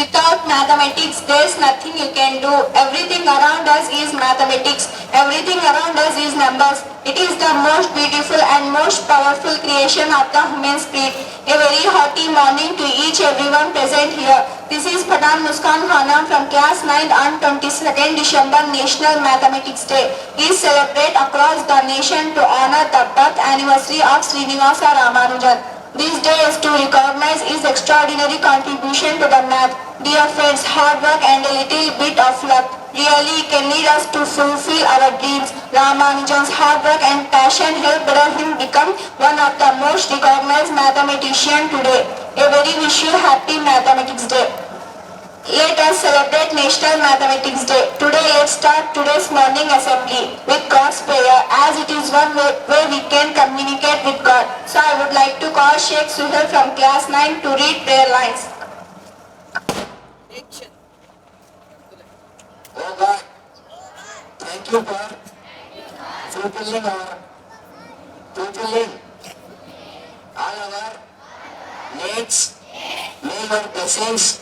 Without mathematics, there is nothing you can do. Everything around us is mathematics. Everything around us is numbers. It is the most beautiful and most powerful creation of the human spirit. A very hearty morning to each everyone present here. This is Padhan Muskan Khanam from class 9 on 22nd December National Mathematics Day. Is celebrated across the nation to honor the birth anniversary of Srinivasa Ramanujan. This day is to recognize his extraordinary contribution to the math. Dear friends, hard work and a little bit of luck really can lead us to fulfill our dreams. Ramanujan's hard work and passion helped him become one of the most recognized mathematicians today. A very wish you happy Mathematics Day. Let us celebrate National Mathematics Day. Today let's start today's morning assembly with God's prayer, as it is one way we can communicate with God. So I would like to call Sheikh Suhail from class 9 to read prayer lines. Oh God, thank you for fulfilling all our needs. May your blessings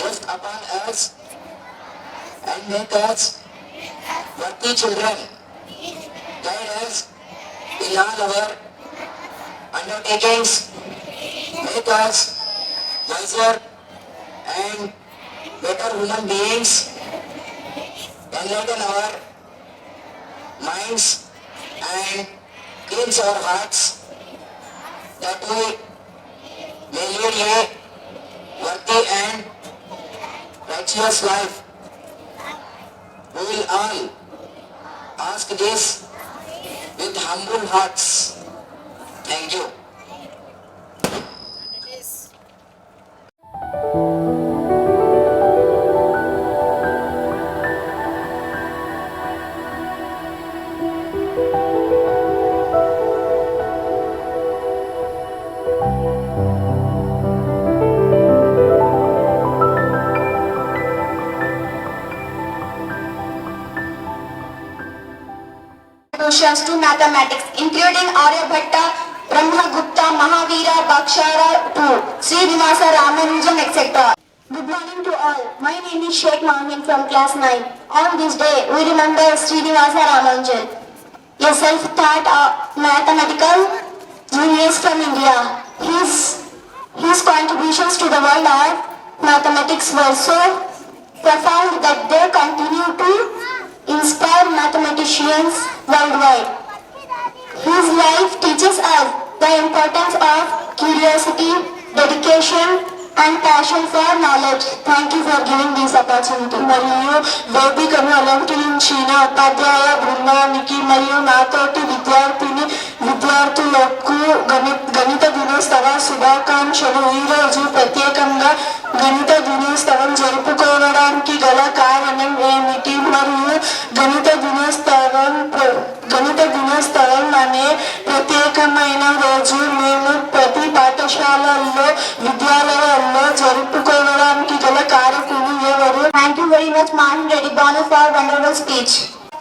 rest upon us and make us worthy children. Guide us in all our undertakings. Make us wiser and better human beings. Enlighten our minds and cleanse our hearts, that we may lead a worthy and righteous life. We will all ask this with humble hearts. Thank you. Contributions to mathematics, including Aryabhatta, Brahmagupta, Mahavira, Bhaskara, Srinivasa Ramanujan, etc. Good morning to all. My name is Sheikh Mohammed from class 9. On this day, we remember Srinivasa Ramanujan, a self-taught mathematical genius from India. His contributions to the world of mathematics were so profound that they continue to inspire mathematicians worldwide. His life teaches us the importance of curiosity, dedication, and passion for knowledge. Thank you for giving this opportunity. మరియు వేదికను అలంకరించిన ఉపాధ్యాయ బృందానికి మరియు నాతోటి విద్యార్థులకు గణిత దినోత్సవ శుభాకాంక్షలు. ఈరోజు ప్రత్యేకంగా గణిత దినోత్సవం జరుపుకోవడానికి గల కారణం ఏమిటి మరియు గణిత దినోత్సవం అనే ప్రత్యేకమైన రోజు మేము ప్రతి పాఠశాలల్లో విద్యాలయాల్లో జరుపుకోవడానికి గల కారకులు ఎవరు? Thank you very much, Mahan Reddy Banu, for wonderful speech.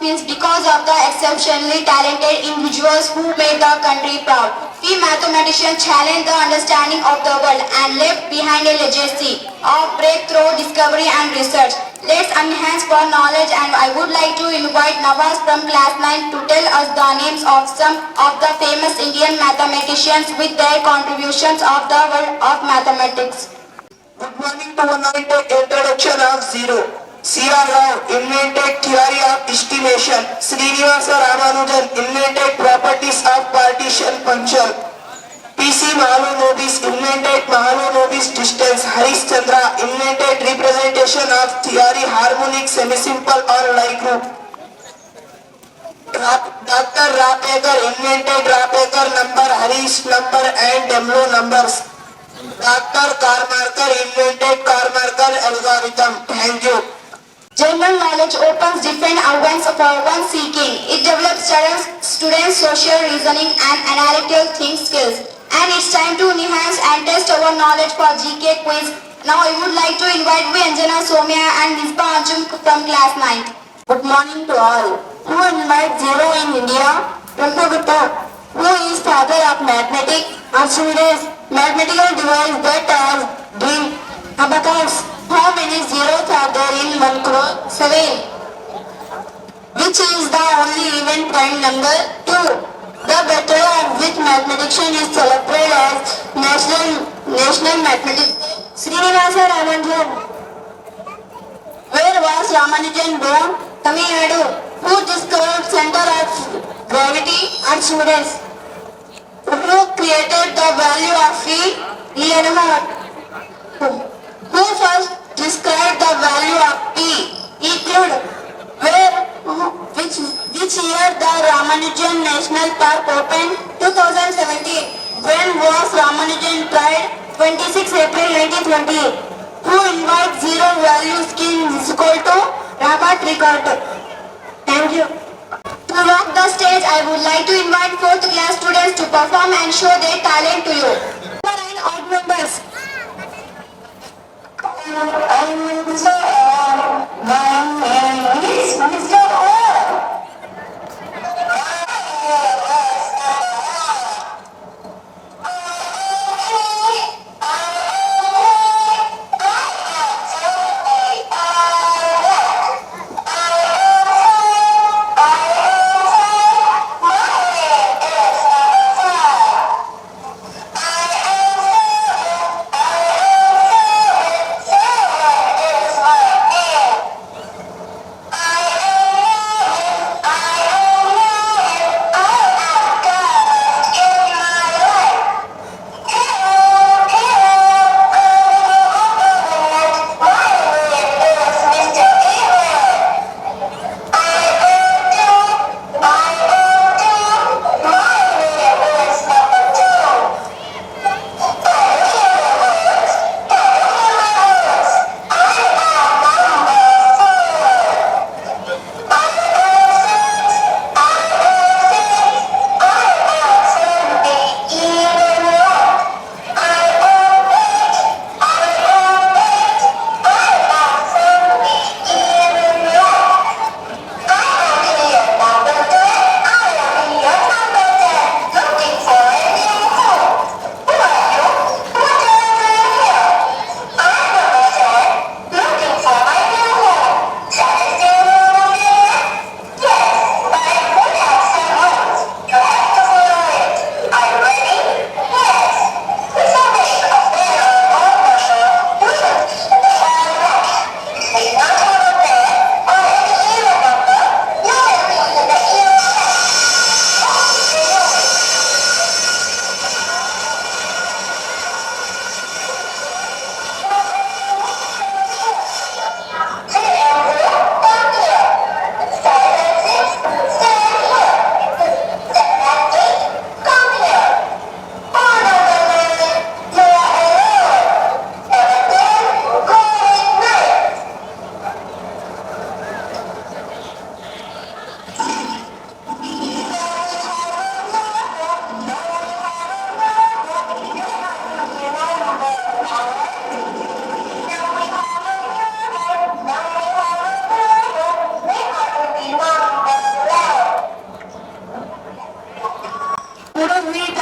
Means because of the exceptionally talented individuals who made the country proud. We mathematicians challenge the understanding of the world and left behind a legacy of breakthrough discovery and research. Let's enhance our knowledge, and I would like to invite Nawaz from class 9 to tell us the names of some of the famous Indian mathematicians with their contributions of the world of mathematics. Good morning to one introduction of zero. C.R. Rao invented theory of estimation. Srinivasa Ramanujan invented properties of partition function. PC Mahalanobis invented Mahalanobis distance. Harish Chandra invented representation of theory harmonic semisimple or like group. Dr. Rapekar invented Rapekar number, Harish number and Demlo numbers. Dr. Karmarkar invented Karmarkar algorithm. Thank you. General knowledge opens different avenues for one seeking. It develops students' social reasoning and analytical think skills. And it's time to enhance and test our knowledge for GK quiz. Now I would like to invite Vyanjana Somya and Nisba Anjum from class 9. Good morning to all. Who invented zero in India? Brahmagupta. Who is father of mathematics? Archimedes. Mathematical device that has been abacus. How many zeros are there in 1 crore? 7. Which is the only even prime number? 2. The battle of which mathematician is celebrated as National Mathematics Day? Srinivasa Ramanujan. Where was Ramanujan born? Tamil Nadu. Who discovered center of gravity? Archimedes. Who created the value of phi? Leonard. Who first described the value of p? Euclid. Which year the Ramanujan National Park opened? 2017. When was Ramanujan tried? 26 April 1920. Who invites zero value scheme is equal to? Robert Ricardo. Thank you. To rock the stage, I would like to invite 4th class students to perform and show their talent to you. Number 9 odd numbers.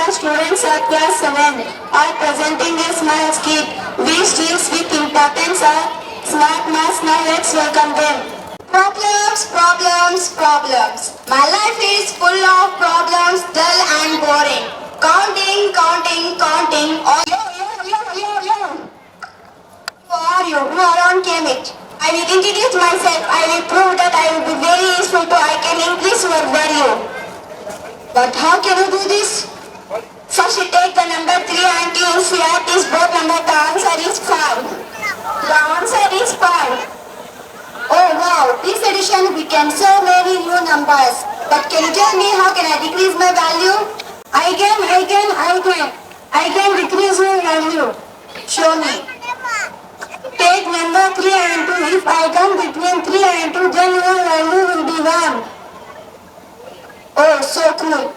Students at class 7 are presenting a small skit which deals with importance of smart maths. Now let's welcome them. Problems, problems, problems. My life is full of problems, dull and boring. Counting, counting, counting. Oh, yo. Who are you? Who around came it? I will introduce myself. I will prove that I will be very useful to I can increase your value. But how can you do this? First you take the number 3 and you add these both numbers. The answer is 5. The answer is 5. Oh wow, this addition became so many new numbers. But can you tell me how can I decrease my value? I can decrease my value. Show me. Take number 3 and 2. If I come between 3 and 2, then your value will be 1. Oh, so cool.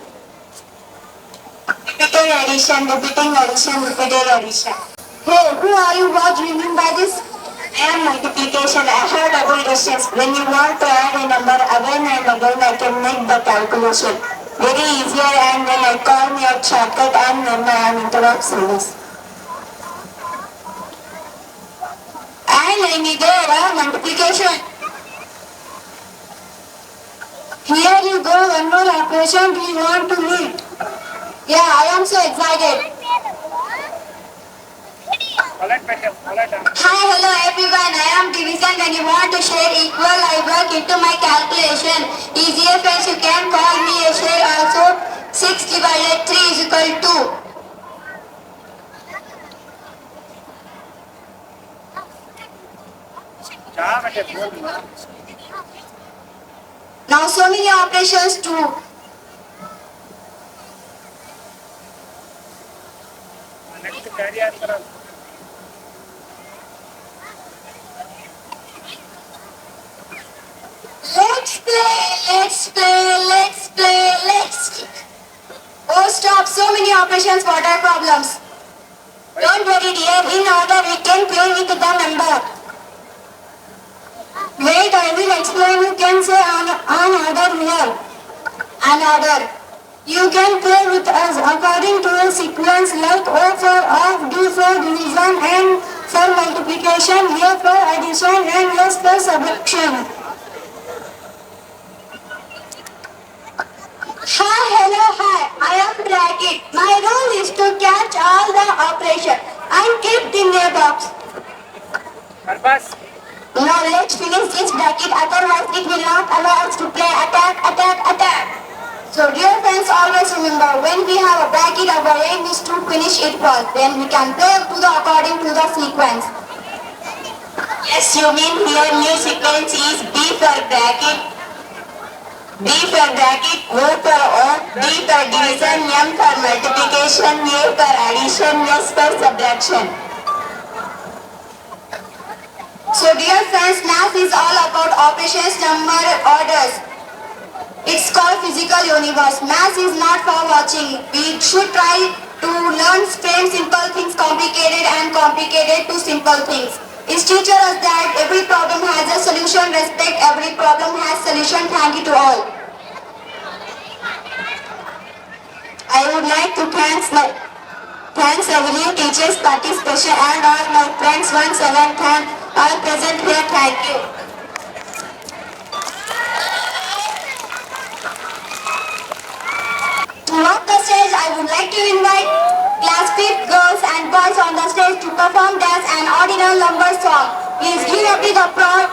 Repeated addition, repeated addition. Hey, who are you? What do you mean by this? I am multiplication. I have double distance. When you want to add a number again and again, I can make the calculation very easier, and then I call me a shortcut and then I am interrupt service. And I need a multiplication. Here you go, one more operation we want to meet. Yeah, I am so excited. Hi, hello everyone. I am division. When you want to share equal, I work into my calculation. Easier friends, you can call me a share also. 6 divided 3 is equal to 2. Now so many operations too. Let's play. Oh stop, so many operations, what are problems? Don't worry dear, in order we can play with the number. Wait, I will explain. You can say an order here. An order. You can play with us according to a sequence like O for off, D for division, and for multiplication, A for addition, and S for subtraction. Hi, I am Bracket. My role is to catch all the operation and keep in a box. Now let's finish this bracket, otherwise it will not allow us to play attack. So dear friends, always remember, when we have a bracket, our aim is to finish it first. Then we can play according to the sequence. Yes, you mean here new sequence is B for bracket, O for odd, D for division, M for multiplication, A for addition, S for subtraction. So dear friends, math is all about operations, number, orders. It's called physical universe. Math is not for watching. We should try to learn frame simple things complicated and complicated to simple things. It teaches us that every problem has a solution. Respect, every problem has solution. Thank you to all. I would like to thanks every teacher's participation and all my friends once again. All present here, thank you. To walk the stage, I would like to invite class 5 girls and boys on the stage to perform dance and ordinal number song. Please give a big applause.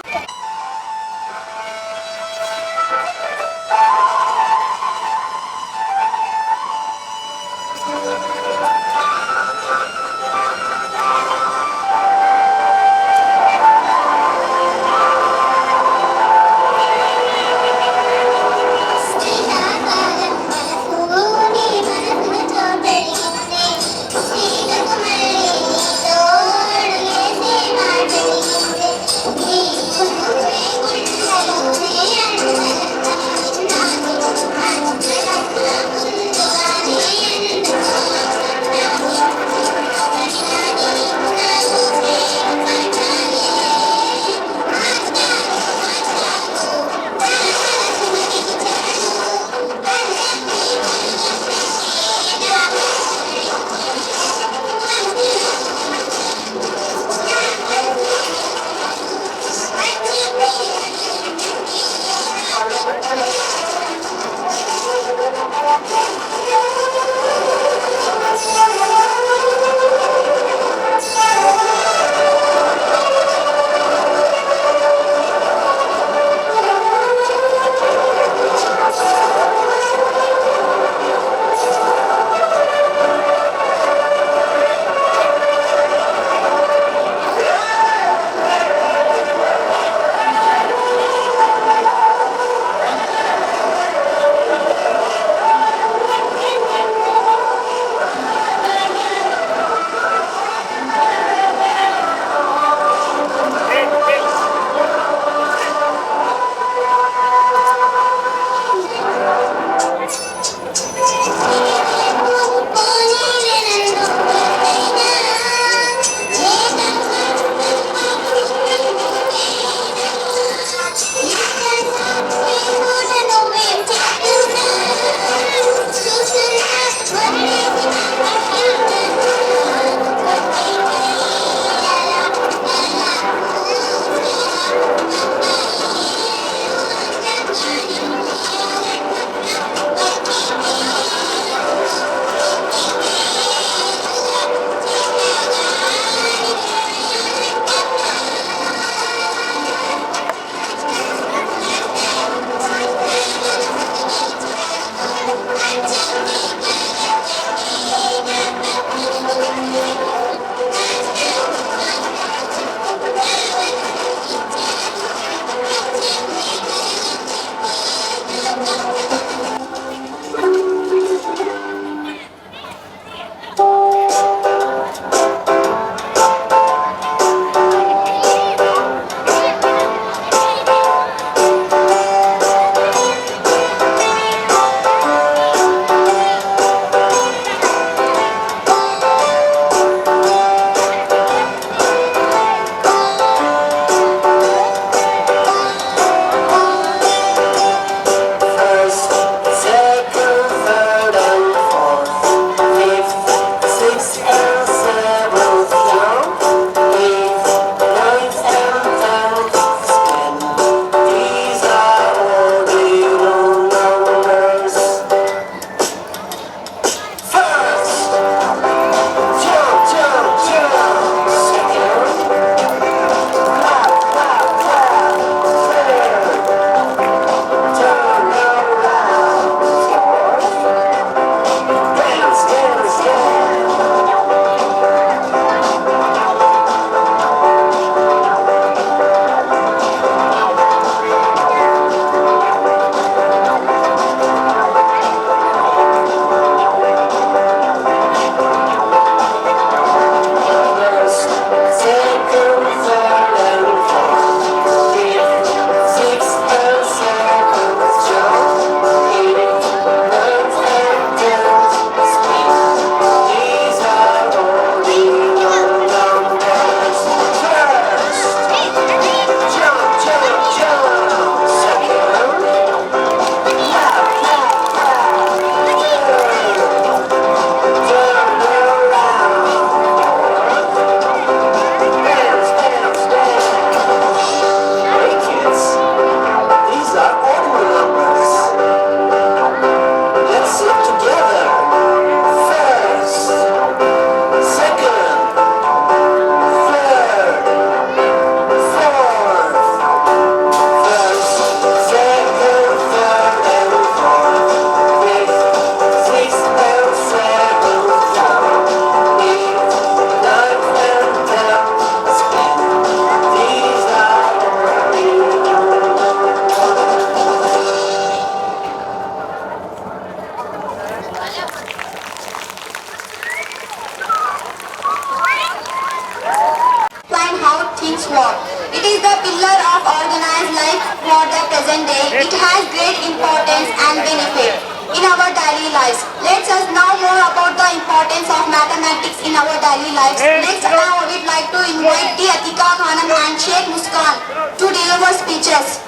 present day, it has great importance and benefit in our daily lives. Let us know more about the importance of mathematics in our daily lives. Next, now I would like to invite the Atika Khanam and Sheikh Muskan to deliver speeches.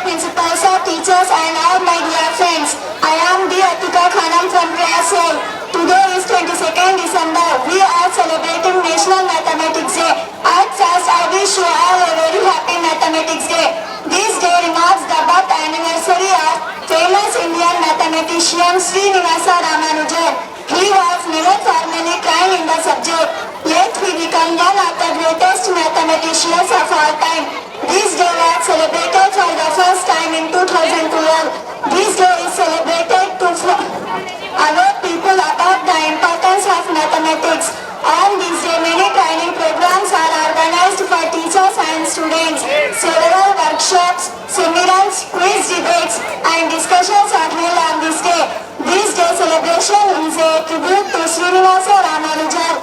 Principals, teachers and all my dear friends, I am the Atika Khanam from class 8. Today is 22nd December. We are celebrating National Mathematics Day. At first, I wish you all a very happy Mathematics Day. This day marks the birth anniversary of famous Indian mathematician Srinivasa Ramanujan. He was never formally trained in the subject, yet he became one of the greatest mathematicians of all time. This day was celebrated for the first time in 2012. This day is celebrated to alert people about the importance of mathematics. On this day, many training programs are organized for teachers and students. Several workshops, seminars, quiz debates, and discussions are held on this day. This day celebration is a tribute to Srinivasa Ramanujan.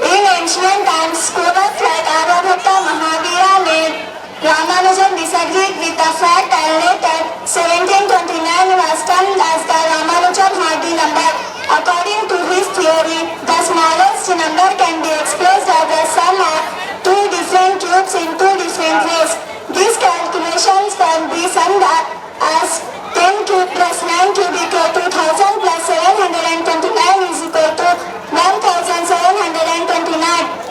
In ancient times, scholars like Aryabhatta, Mahavira made Ramanujan disagreed with the fact and later 1729 was termed as the Ramanujan Hardy number. According to his theory, the smallest number can be expressed as the sum of two different cubes in two different ways. These calculations can be summed up as 10 cube plus 9 cube equal to 1000 plus 729 is equal to 1729.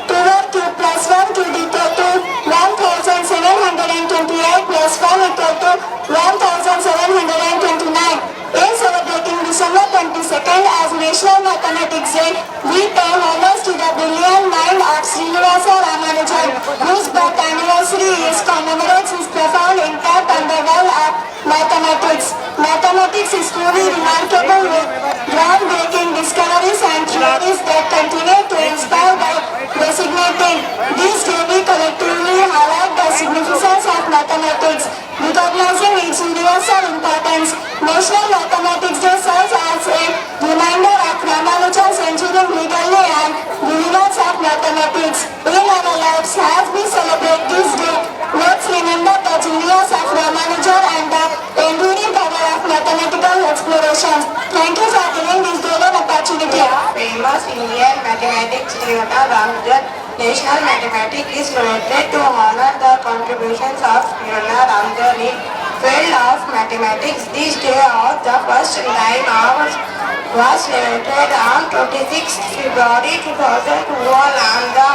2 cube plus 1 cube equal to 1728 plus 1 equal to 1729. In celebrating December 22nd as National Mathematics Day, we pay homage to the brilliant mind of Srinivasa Ramanujan, whose birth anniversary commemorates his profound impact on the world of mathematics. Mathematics is truly remarkable with groundbreaking discoveries and theories that continue to inspire by designating this day we collectively highlight the significance of mathematics, recognizing its universal importance. National Mathematics Day serves as a reminder of Ramanujan's enduring legacy and relevance of mathematics in our lives. As we celebrate this day, let's remember the genius of Ramanujan and the enduring power of mathematical exploration. Thank you for giving this golden opportunity. Famous Indian mathematics Srinivasa Ramanujan. National Mathematics is celebrated to honor the contributions of Srinivasa Ramanujan in field of mathematics. This day of the first time was celebrated on 26th February 2012 on the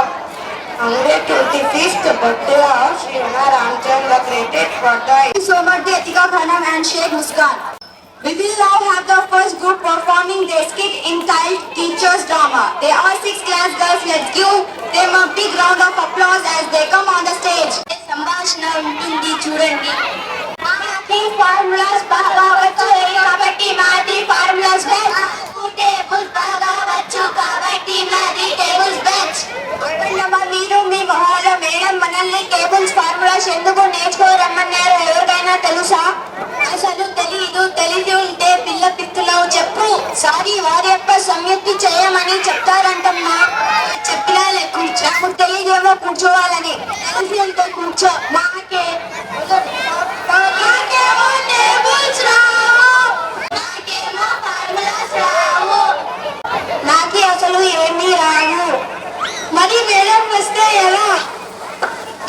125th birthday of Srinivasa Ramanujan, the created for the... Thank you so much, Atika Khanam and Sheikh Muskan. We will now have the first group performing their skit entitled Teacher's Drama. They are 6 class girls. Let's give them a big round of applause as they come on the stage. సంభాషణ ఉంటుంది చూడండి. మాకి formulas బాగా వచ్చు కాబట్టి మాది formulas batch. Tables బాగా వచ్చు కాబట్టి మాది టేబుల్స్ బ్యాచ్. అన్నమా మీరు మీ మొహాల్లో మేడం మనల్ని టేబుల్స్ ఫార్ములాస్ ఎందుకు నేర్చుకోరమ్మన్నారు ఎవరికైనా తెలుసా? అసలు తెలిసి ఉంటే పిల్ల పిత్తులవు చెప్పు. సారీ వారి యొక్క సంయుక్తి చేయమని చెప్తారంటమ్మా. చెప్పినా కూర్చో. నాకు తెలియదేమో కూర్చోవాలని. తెలిసి ఉంటే కూర్చో. నాకేమో టేబుల్స్ రావు. నాకేమో ఫార్ములాస్ రావు. నాకే అసలు ఏమీ రావు. మరి మేడం వస్తే ఎలా?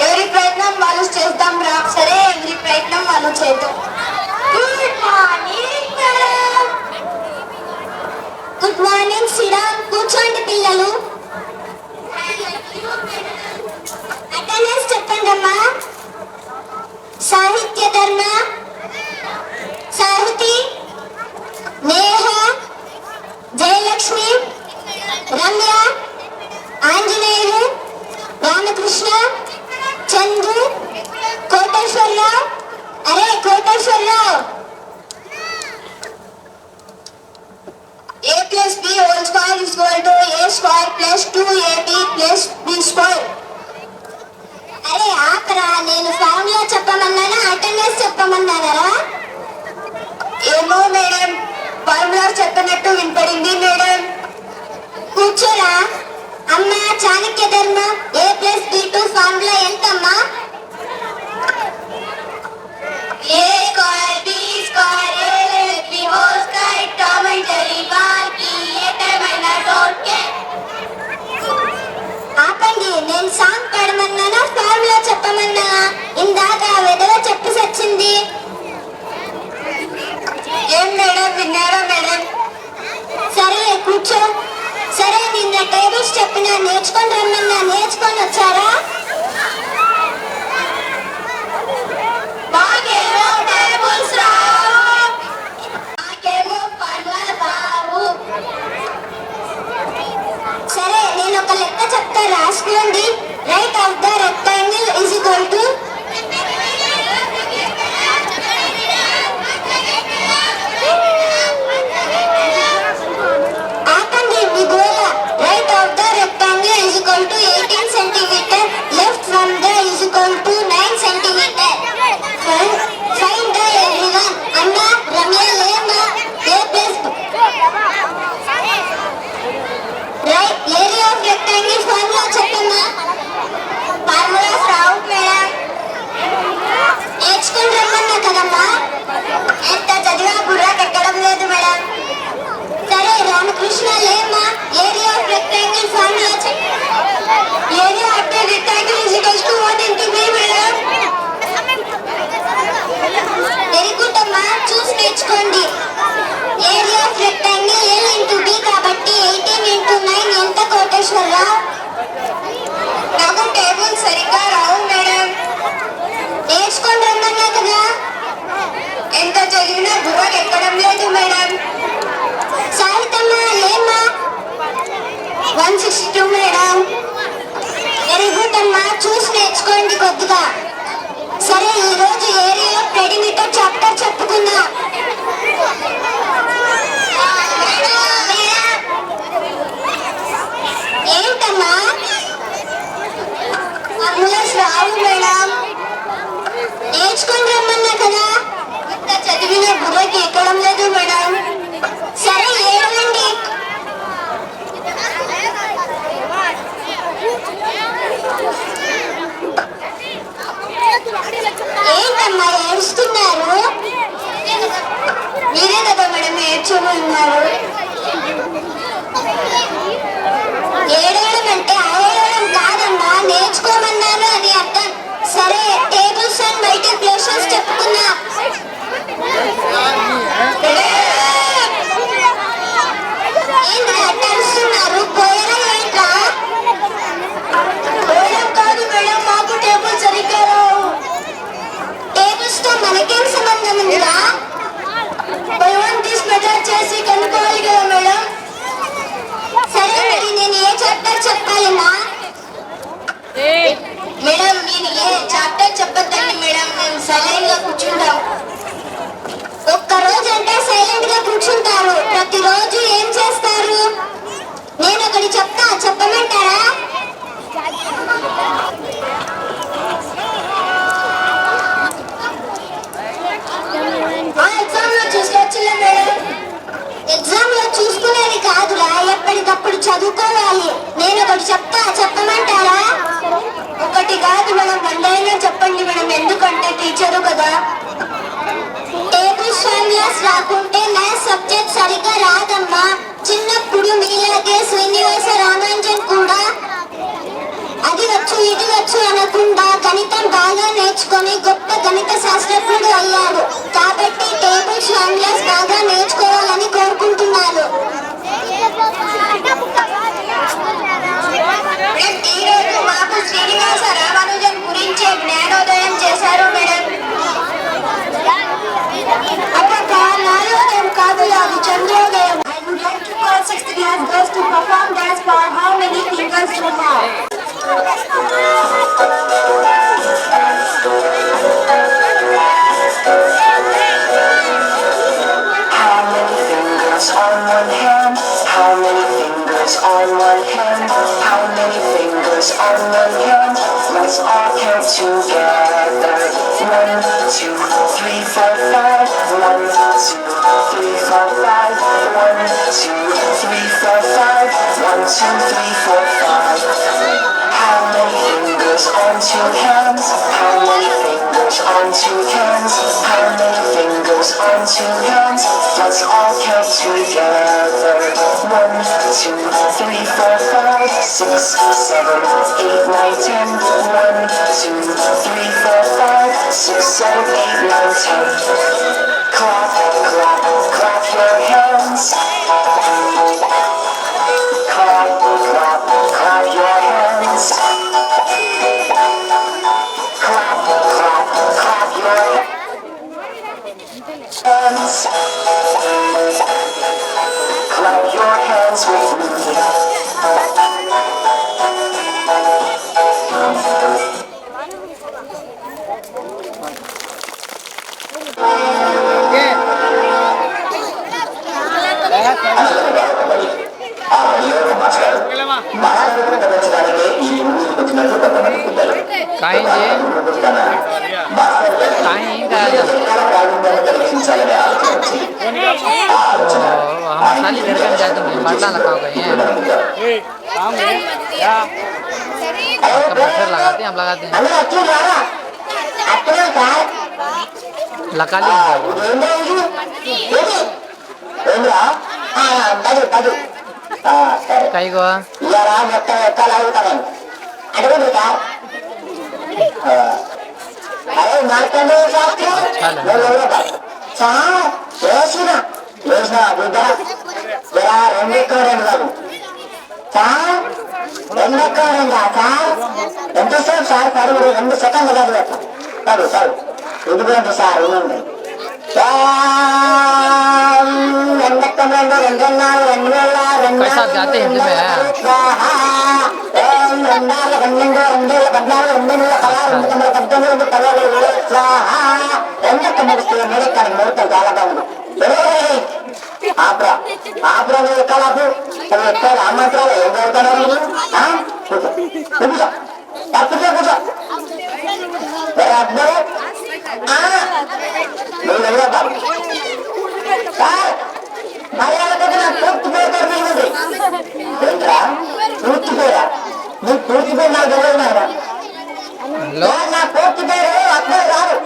ఎవరి ప్రయత్నం వాళ్ళు చేద్దాం రా. సరే ఎవరి ప్రయత్నం వాళ్ళు చేద్దాం. Good morning madam. Good morning Sriram. కూర్చోండి పిల్లలు. అటెండెన్స్ చెప్పండి అమ్మా. సాహిత్య ధర్మ, సాహితి, నేహ, జయలక్ష్మి, రమ్య, ఆంజనేయులు, రామకృష్ణ, చంద్రు, కోటేశ్వరరావు. అరే Koteswararao. A plus B whole square is equal to A square plus 2AB plus B square. అరే ఆపరా. నేను ఫార్ములా చెప్పమన్నానా అటెండెన్స్ చెప్పమన్నారా? ఏమో మేడం, ఫార్ములా చెప్పినట్టు వినపడింది మేడం. కూర్చోరా. అమ్మా చాణక్య ధర్మ A plus B2 ఫార్ములా ఎంతమ్మా? ఇందాక ఆ విధవ చెప్పు సచ్చింది. ఏం మేడం విన్నారా మేడం? సరే కూర్చో. సరే నిన్న టేబుల్స్ చెప్పినా నేర్చుకొని రమ్మన్నా నేర్చుకొని వచ్చారా? మాకేమో టేబుల్స్ రావు. నాకేమో పనులు రావు. సరే నేను ఒక లెక్క చెప్తా రాసుకోండి. Right of the rectangle is equal to ఆపండి మీ గోల. Right of the rectangle is equal to 18 centimeter. Left from the is equal to 9 centimeter. Find the everyone. అమ్మా రమ్య లేమ్మా. A plus right area of rectangle formula చెప్పమ్మా. Formulas రావు madam. నేర్చుకుని రమ్మన్నా కదమ్మా. ఎంత చదివినా బుర్రకు ఎక్కడం లేదు మేడం. సరే రామకృష్ణ లేమ్మా. ఏరియా ఆఫ్ రెక్టాంగిల్ ఫార్ములా చెప్పు. Area of the rectangle is equals to 1 into b madam. Very good అమ్మా. చూసి నేర్చుకోండి. Area of rectangle L into B కాబట్టి 18 ఇంటూ 9 ఎంత కోటేశ్వరరావు? నాకు టేబుల్ సరిగ్గా రావు మేడం. నేర్చుకొని రమ్మన్నా కదా. ఎంత చదివినా బుర్రకు ఎక్కడం లేదు మేడం. సాహితమ్మ లేమ్మా. 162 మేడం. వెరీ గుడ్ అమ్మా. చూసి నేర్చుకోండి కొద్దిగా. సరే ఈ రోజు ఏరియా ఆఫ్ పెరిమీటర్ చాప్టర్ చెప్పుకుందాం. ఏంటమ్మా? ఫార్ములాస్ రావు మేడం. నేర్చుకొని రమ్మన్నా కదా. ఎంత చదివినా బుర్రకి ఎక్కడం లేదు మేడం. సరే ఏడవండి. ఏంటమ్మా ఏడుస్తున్నారు? మీరే కదా మేడం నేర్చుకున్నారు. ఏడవడం అంటే ఆడడం కాదమ్మా. నేర్చుకోమన్నాను అని అర్థం. సరే టేబుల్స్ అండ్ మల్టిప్లికేషన్స్ చెప్పుకుందాం. ఏంటి అట్టరుస్తున్నారు? పోయారా ఏంట్రా? మేడం కాదు మేడం, మాకు టేబుల్ సరిగ్గా రావు. టేబుల్స్ తో మనకేం సంబంధం ఉందా? బై వన్ దిస్ మెథడ్ చేసి కనుక్కోవాలి కదా మేడం. సరే మరి నేను ఏ చాప్టర్ చెప్పాలమ్మా? మేడం నేను ఏ చాప్టర్ చెప్పొద్దండి మేడం, మేము సైలెంట్ గా కూర్చుంటాం. ఒక్క రోజు అంటే సైలెంట్ గా కూర్చుంటారు. ప్రతిరోజు ఏం చేస్తారు? నేను ఒకటి చెప్తా, చెప్పమంటారా? ఎగ్జామ్ లో చూసుకోవచ్చులే మేడం. ఎగ్జామ్ లో చూసుకునేది కాదురా, ఎప్పటికప్పుడు చదువుకోవాలి. నేను ఒకటి చెప్తా, చెప్పమంటారా? ఒకటి కాదు మేడం, వందైనా చెప్పండి మేడం, ఎందుకంటే టీచరు కదా. టేబుల్స్ ఫార్ములాస్ రాకుంటే మ్యాథ్స్ సబ్జెక్ట్ సరిగ్గా రాదమ్మా. చిన్నప్పుడు మీలాగే శ్రీనివాస రామాంజన్ కూడా అది వచ్చు ఇది వచ్చు అనకుండా గణితం బాగా నేర్చుకొని గొప్ప గణిత శాస్త్రజ్ఞుడు అయ్యాడు. కాబట్టి టేబుల్స్ ఫార్ములాస్ బాగా నేర్చుకోవాలని కోరుకుంటున్నాను. మేడం ఈ రోజు మాకు శ్రీనివాస రామానుజన్ గురించే జ్ఞానోదయం చేశారు మేడం. అబ్బా నాయోదయం కాదు, అది చంద్రోదయం. I would like to call 6th class girls to perform dance for how many fingers you have. How many fingers on one hand? How many fingers on one hand? How many fingers on one hand? Let's all count together. 1, 2, 3, 4, 5. 1, 2, 3, 4, 5. 1, 2, 3, 4, 5. 1, 2, 3, 4, 5. How many fingers on two hands? How many fingers on two hands? How many fingers on two hands? Let's all count together. 1, 2, 3, 4, 5, 6, 7, 8, 9, 10. 1, 2, 3, 4, 5. 6, 7, 8, 9, 10. Clap, clap, clap your hands. Clap, clap, clap your hands. Clap, clap, clap your hands. Clap your hands with me. काही जे काही काय हम खाली घर का जाते हैं बाटला लगा गए हैं कंप्रेसर लगाते हैं हम लगाते हैं लगा लेंगे काही गो అరే మార్కండే శాస్త్రి సార్ వేసిన బిడ్డ జరా రెండెక్కడండి బాబు సార్ రెండెక్కడండి సార్ ఎంతసేపు సార్ పడుగు 2 సెకండ్లు కాదు కాదు సార్ ఎందుకంటే సార్ ఉండండి कैसा जाते हैं तुम्हें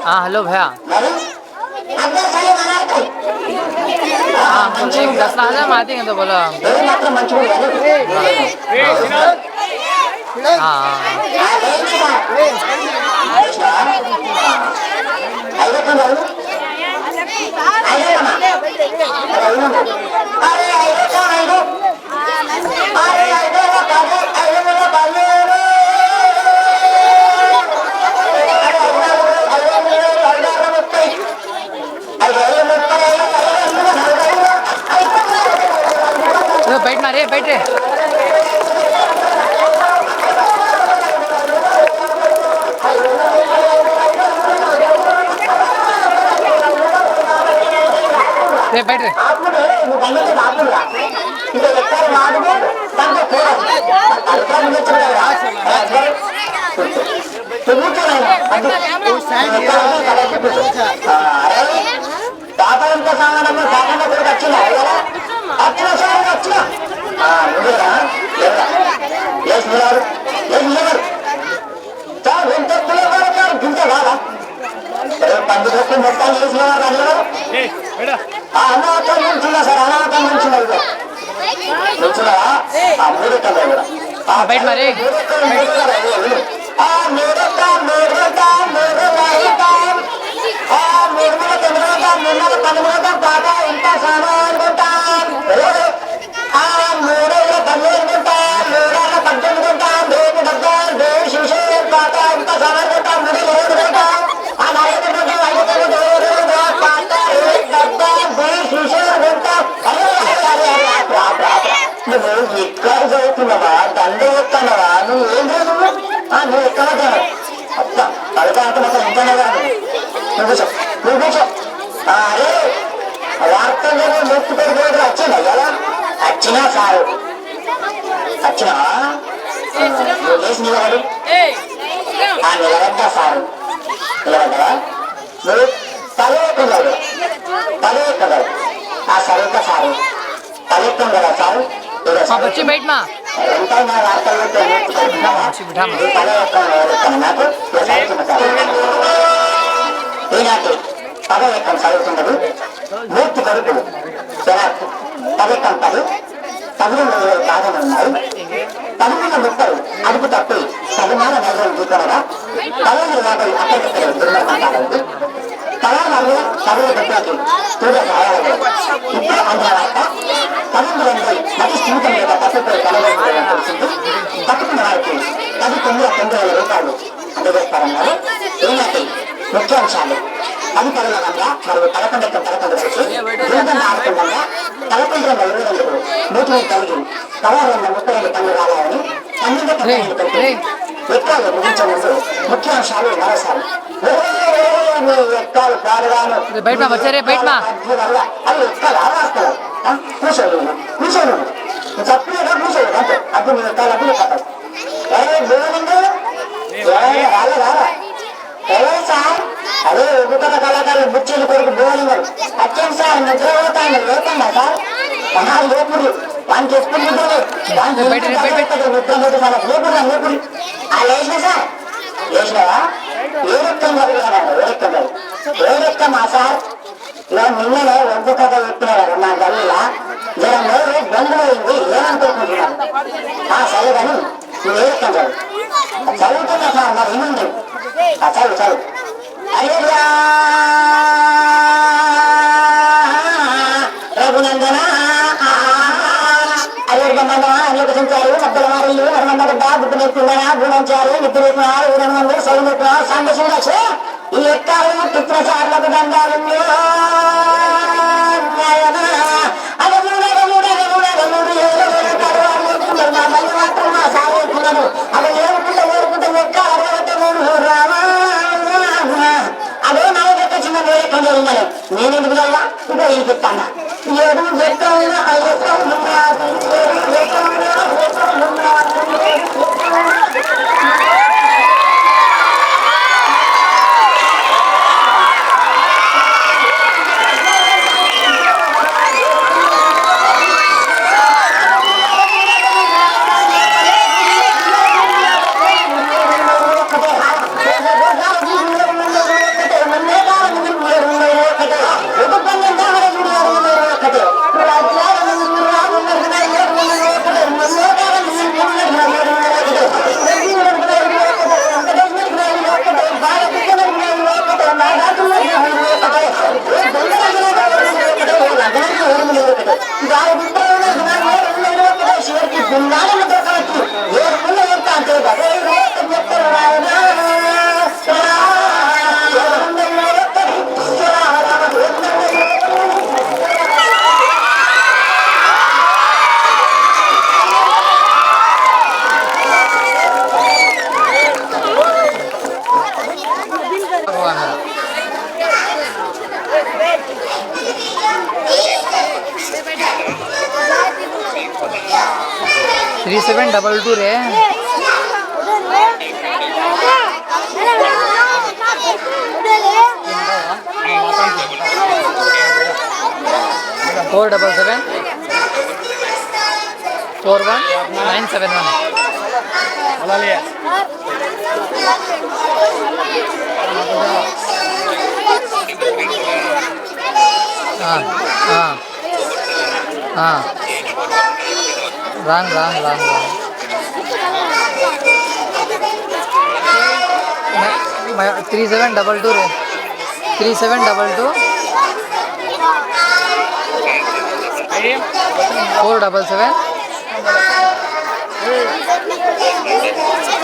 हाँ हेलो भैया हाँ मुझे 10,000 आते हैं तो बोलो हाँ बैठ ना रे बैठ रे बैठ रे बैठ मारे ఇక్కడ చదువుతున్నావా దండ ఎక్కడవా నువ్వు ఏం చదువు నువ్వు ఎక్కడ అబ్బా అడగా అంత మొత్తం ఇంతనే కాదు నువ్వు కూర్చో నువ్వు కూర్చో అరే వార్తల్లో నొప్పి పెరిగిపోయి వచ్చిందా కదా వచ్చినా సారు వచ్చినా నువ్వు చేసి నిలబడు నిలబడ్డా సారు నిలబడ్డా నువ్వు తలెక్కున్నావు తలెక్కదావు ఆ సరిగ్గా సారు తలెక్కం కదా సారు हाँ बच्चे बैठ माँ बिठा పదవేకం చదువుతున్నది మూర్తి కొడుకులు పదవేకం 11 భాగం ఉన్నాయి 11 ముక్కలు అదుపు తప్పి 10 నెలలు దూకనగా 15 యాభై అక్కడిక్కడ దుర్మరణంగా ఉంది. తలాలు చదువు పెట్టాలి పూజ కావాలి. ఇప్పుడు అంతవరకు తల్లిదండ్రులు నటి స్థిమితం మీద తప్పుపై కలగడం తెలిసింది. తప్పుకున్న వారికి 10,900 రూపాయలు అందజేస్తారన్నారు. ఈనాటి ముఖ్యాంశాలు 10 పదుల వల్ల మరియు 11 వచ్చి దూరం ఆడుతుండగా 1122 నూతన కలిగి 1232 పనులు రావాలని 12 పెట్టి ఎక్కాలు ముగించే ముందు ముఖ్యాంశాలు మరోసారి. ఎక్కాలు పాడుగాను వల్ల అవి ఎక్కాలు ఆవాస్తారు. కూర్చోలేదు చెప్పలేదా కూర్చోలేదు అంతే. అప్పుడు మీ ఎక్కాలు అప్పుడు పడతారు. రాలేదా ఎవరు సార్? అదే ఉపకర కళాకారులు బుచ్చేలు కొరకు బోలింగ్ అత్యంత సార్ నిద్ర పోతాను లేకుండా సార్ మహాలు లేపుడు వానికి ఎప్పుడు నిద్రలేదు నిద్ర పోతే సార్ లేపుడు ఆ లేచిన సార్ లేచినావా? ఏరెక్కం ఏరెక్కమా సార్? ఇలా నిన్ననే ఒగ్గు కథ చెప్పినారు మా గల్లీలా జర నోరు బంధువైంది ఏమనుకుంటున్నాను. సరే కానీ నువ్వు ఏరెక్కం చదువుతున్నా సార్ మరి ఏముంది చదువు అయ్యా రఘునందన అయోధ్యమందన అనియోగించారు మద్దల వారిల్లు హనుమందగడ్డ గుడ్డు నెత్తుందన గుణించారు నిద్ర వేసినారు 200 సౌలు నెత్తున్నారు సందర్శించు ఈ ఎక్కాలు పుత్రసార్లకు దండాలు అదే ఏరుకుంటే ఎక్కాలు అదే నాయక చిన్న నేను ఎందుకు వెళ్ళా ఇదో ఈ చెప్తాను ఏడు $3722 रे 477 41971 Rang 3722 रे 3722 477